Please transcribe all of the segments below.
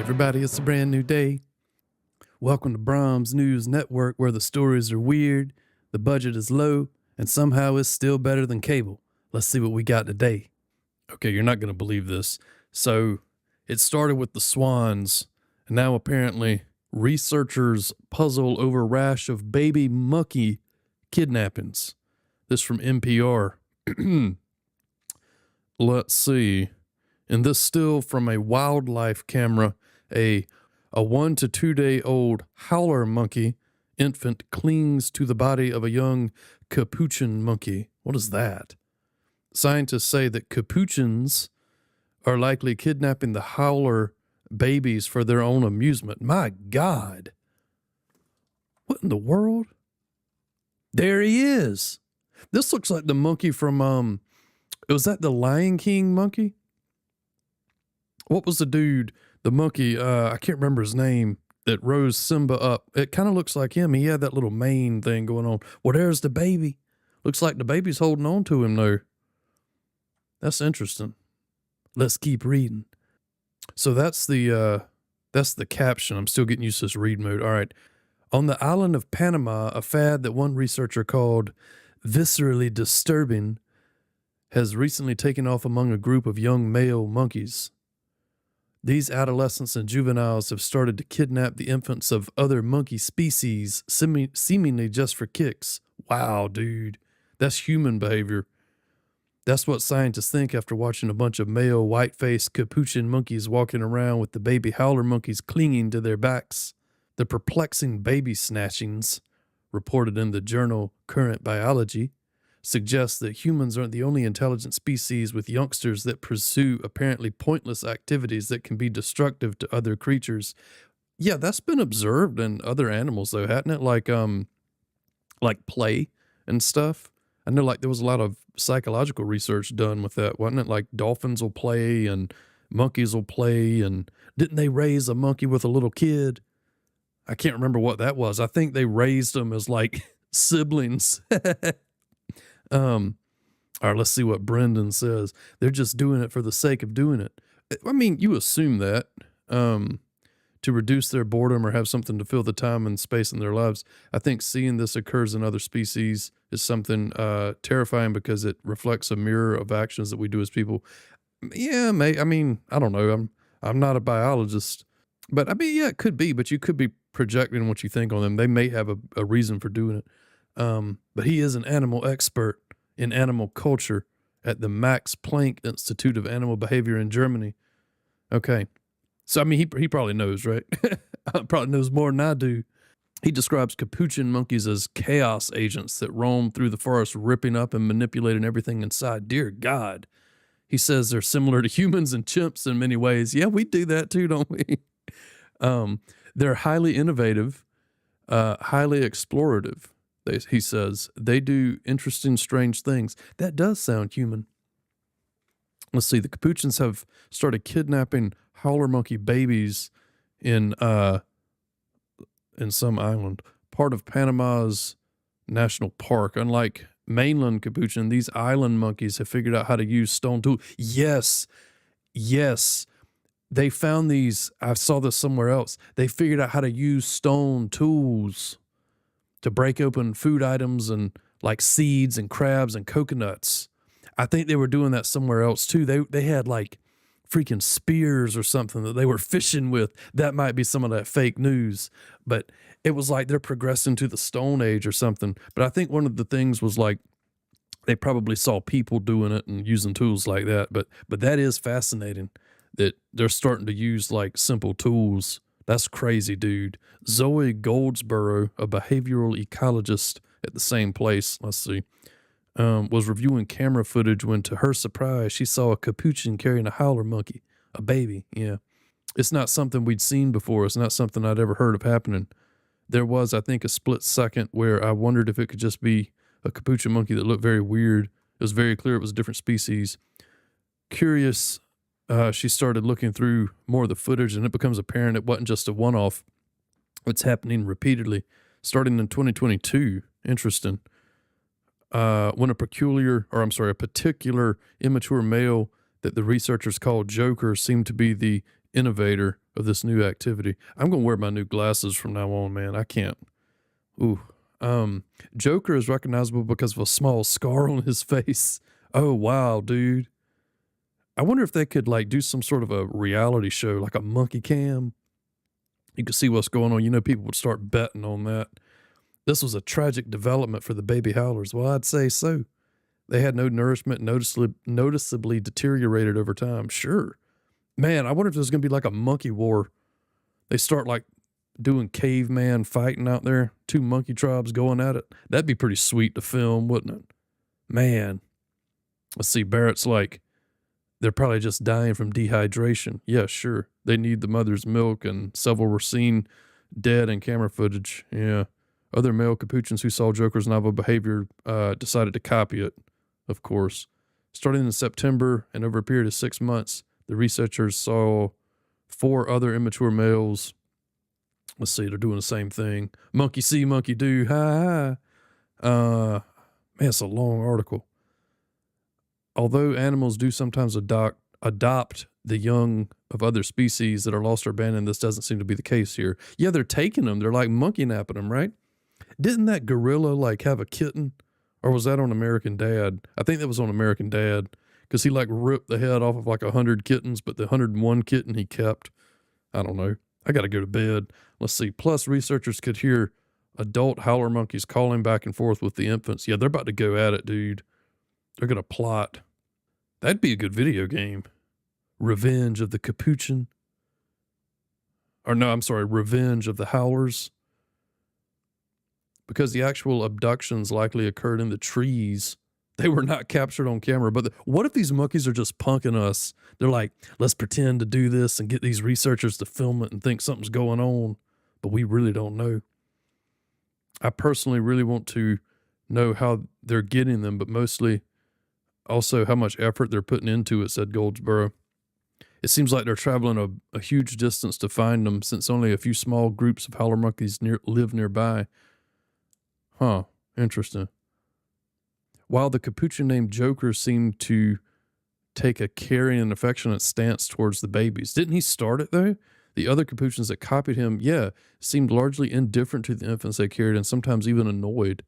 everybody, it's a brand new day. Welcome to Brahms News Network, where the stories are weird, the budget is low, and somehow it's still better than cable. Let's see what we got today. Okay, you're not going to believe this. So it started with the swans, and now apparently researchers puzzle over rash of baby monkey kidnappings. This from NPR. Let's see. In this still from a wildlife camera, a 1 to 2 day old howler monkey infant clings to the body of a young capuchin monkey. What is that? Scientists say that capuchins are likely kidnapping the howler babies for their own amusement. My God. What in the world? There he is. This looks like the monkey from, was that the Lion King monkey? What was the dude, the monkey, I can't remember his name, that rose Simba up. It kind of looks like him. He had that little mane thing going on. Well, there's the baby. Looks like the baby's holding on to him though. That's interesting. Let's keep reading. So that's the caption. I'm still getting used to this read mode. All right. On the island of Panama, a fad that one researcher called viscerally disturbing has recently taken off among a group of young male monkeys. These adolescents and juveniles have started to kidnap the infants of other monkey species, seemingly just for kicks. Wow, dude. That's human behavior. That's what scientists think after watching a bunch of male white-faced capuchin monkeys walking around with the baby howler monkeys clinging to their backs. The perplexing baby snatchings, reported in the journal Current Biology, suggests that humans aren't the only intelligent species with youngsters that pursue apparently pointless activities that can be destructive to other creatures. Yeah, that's been observed in other animals though, hasn't it? Like play and stuff. I know like there was a lot of psychological research done with that, wasn't it? Like dolphins will play and monkeys will play, and didn't they raise a monkey with a little kid? I can't remember what that was. I think they raised them as like siblings. All right, let's see what Brendan says. They're just doing it for the sake of doing it. I mean, you assume that, to reduce their boredom or have something to fill the time and space in their lives. I think seeing this occurs in other species is something terrifying because it reflects a mirror of actions that we do as people. Yeah, I mean, I don't know. I'm not a biologist, but I mean, yeah, it could be, but you could be projecting what you think on them. They may have a reason for doing it. But he is an animal expert in animal culture at the Max Planck Institute of Animal Behavior in Germany. Okay. So, I mean, he probably knows, right? Probably knows more than I do. He describes capuchin monkeys as chaos agents that roam through the forest, ripping up and manipulating everything inside. Dear God. He says they're similar to humans and chimps in many ways. Yeah, we do that too, don't we? They're highly innovative, highly explorative. He says they do interesting, strange things. That does sound human. Let's see. The capuchins have started kidnapping howler monkey babies in some island, part of Panama's national park. Unlike mainland capuchin, these island monkeys have figured out how to use stone tools. Yes. They found these. I saw this somewhere else. They figured out how to use stone tools to break open food items and like seeds and crabs and coconuts. I think they were doing that somewhere else too. They had like freaking spears or something that they were fishing with. That might be some of that fake news, but it was like they're progressing to the Stone Age or something. But I think one of the things was like they probably saw people doing it and using tools like that. But that is fascinating that they're starting to use like simple tools. That's crazy, dude. Zoe Goldsboro, a behavioral ecologist at the same place, let's see, was reviewing camera footage when, to her surprise, she saw a capuchin carrying a howler monkey, a baby, yeah. It's not something we'd seen before. It's not something I'd ever heard of happening. There was, I think, a split second where I wondered if it could just be a capuchin monkey that looked very weird. It was very clear it was a different species. Curious, she started looking through more of the footage, and it becomes apparent it wasn't just a one-off. It's happening repeatedly, starting in 2022. Interesting. When a particular immature male that the researchers called Joker seemed to be the innovator of this new activity. I'm gonna wear my new glasses from now on, man. I can't. Ooh. Joker is recognizable because of a small scar on his face. Oh wow, dude. I wonder if they could like do some sort of a reality show, like a monkey cam. You could see what's going on. You know, people would start betting on that. This was a tragic development for the baby howlers. Well, I'd say so. They had no nourishment, noticeably deteriorated over time. Sure. Man, I wonder if there's going to be like a monkey war. They start like doing caveman fighting out there, two monkey tribes going at it. That'd be pretty sweet to film, wouldn't it? Man. Let's see. Barrett's like, they're probably just dying from dehydration. Yeah, sure. They need the mother's milk, and several were seen dead in camera footage. Yeah. Other male capuchins who saw Joker's novel behavior decided to copy it, of course. Starting in September and over a period of 6 months, the researchers saw 4 other immature males. Let's see, they're doing the same thing. Monkey see, monkey do. Ha ha. Man, it's a long article. Although animals do sometimes adopt the young of other species that are lost or abandoned, this doesn't seem to be the case here. Yeah, they're taking them. They're like monkey napping them, right? Didn't that gorilla like have a kitten? Or was that on American Dad? I think that was on American Dad, because he like ripped the head off of like 100 kittens, but the 101 kitten he kept. I don't know. I got to go to bed. Let's see. Plus, researchers could hear adult howler monkeys calling back and forth with the infants. Yeah, they're about to go at it, dude. They're going to plot. That'd be a good video game. Revenge of the Capuchin. Or no, I'm sorry, Revenge of the Howlers. Because the actual abductions likely occurred in the trees. They were not captured on camera. But what if these monkeys are just punking us? They're like, let's pretend to do this and get these researchers to film it and think something's going on. But we really don't know. I personally really want to know how they're getting them, but mostly also how much effort they're putting into it, said Goldsboro. It seems like they're traveling a huge distance to find them, since only a few small groups of howler monkeys live nearby. Huh, interesting. While the capuchin named Joker seemed to take a caring and affectionate stance towards the babies. Didn't he start it, though? The other capuchins that copied him, yeah, seemed largely indifferent to the infants they carried and sometimes even annoyed.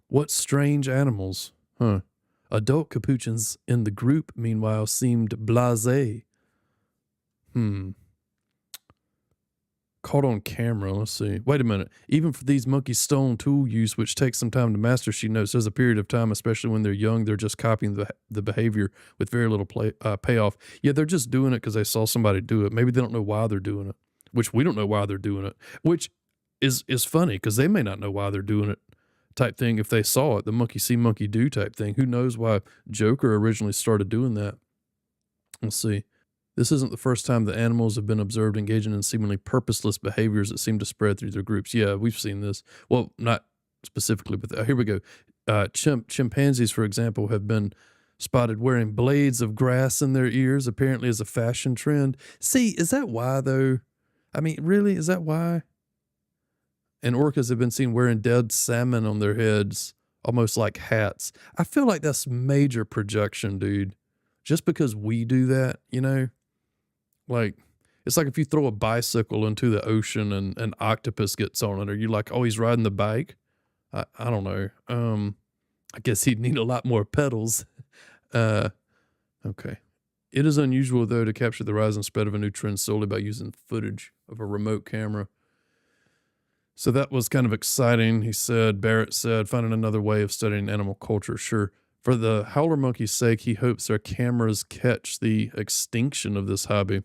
What strange animals, huh? Adult capuchins in the group, meanwhile, seemed blasé. Caught on camera. Let's see. Wait a minute. Even for these monkey stone tool use, which takes some time to master, she notes there's a period of time, especially when they're young, they're just copying the behavior with very little payoff. Yeah, they're just doing it because they saw somebody do it. Maybe they don't know why they're doing it, which we don't know why they're doing it, which is funny because they may not know why they're doing it type thing if they saw it, the monkey see, monkey do type thing. Who knows why Joker originally started doing that? Let's see. This isn't the first time the animals have been observed engaging in seemingly purposeless behaviors that seem to spread through their groups. Yeah, we've seen this. Well, not specifically, but here we go. Chimpanzees, for example, have been spotted wearing blades of grass in their ears, apparently as a fashion trend. See, is that why, though? I mean, really, is that why? And orcas have been seen wearing dead salmon on their heads, almost like hats. I feel like that's major projection, dude. Just because we do that, you know? Like, it's like if you throw a bicycle into the ocean and an octopus gets on it, are you like, oh, he's riding the bike? I don't know. I guess he'd need a lot more pedals. Okay. It is unusual, though, to capture the rise and spread of a new trend solely by using footage of a remote camera. So that was kind of exciting, he said. Barrett said, finding another way of studying animal culture. Sure. For the howler monkey's sake, he hopes their cameras catch the extinction of this hobby.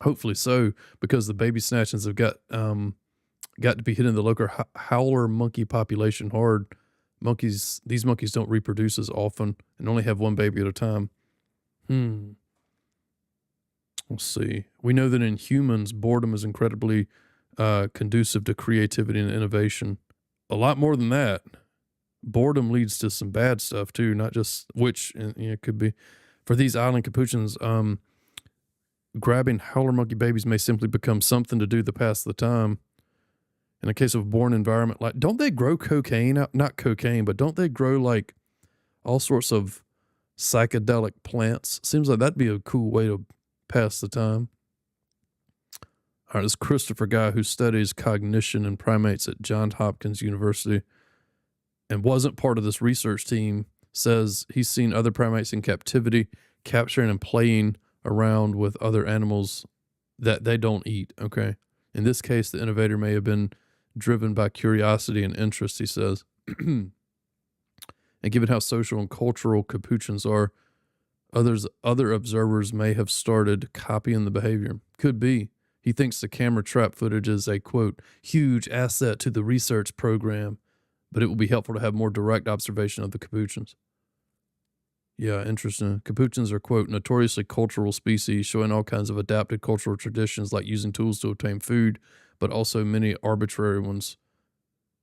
Hopefully so, because the baby snatchings have got to be hitting the local howler monkey population hard. These monkeys don't reproduce as often and only have one baby at a time. Let's see. We know that in humans, boredom is incredibly conducive to creativity and innovation. A lot more than that. Boredom leads to some bad stuff too, not just which it could be. For these island capuchins, grabbing howler monkey babies may simply become something to do to pass the time. In a case of born environment, like, don't they grow cocaine out? Not cocaine, but don't they grow like all sorts of psychedelic plants? Seems like that'd be a cool way to pass the time. All right, this is Christopher Guy, who studies cognition in primates at Johns Hopkins University and wasn't part of this research team, says he's seen other primates in captivity capturing and playing around with other animals that they don't eat, okay? In this case, the innovator may have been driven by curiosity and interest, he says. And given how social and cultural capuchins are, other observers may have started copying the behavior. Could be. He thinks the camera trap footage is a, quote, huge asset to the research program, but it will be helpful to have more direct observation of the capuchins. Yeah, interesting. Capuchins are, quote, notoriously cultural species, showing all kinds of adapted cultural traditions like using tools to obtain food, but also many arbitrary ones.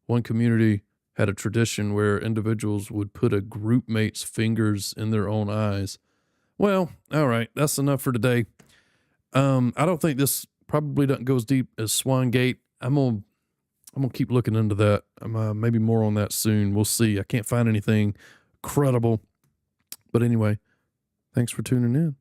One community had a tradition where individuals would put a group mate's fingers in their own eyes. Well, all right, that's enough for today. I don't think this probably doesn't go as deep as Swan Gate. I'm gonna keep looking into that. Maybe more on that soon. We'll see. I can't find anything credible. But anyway, thanks for tuning in.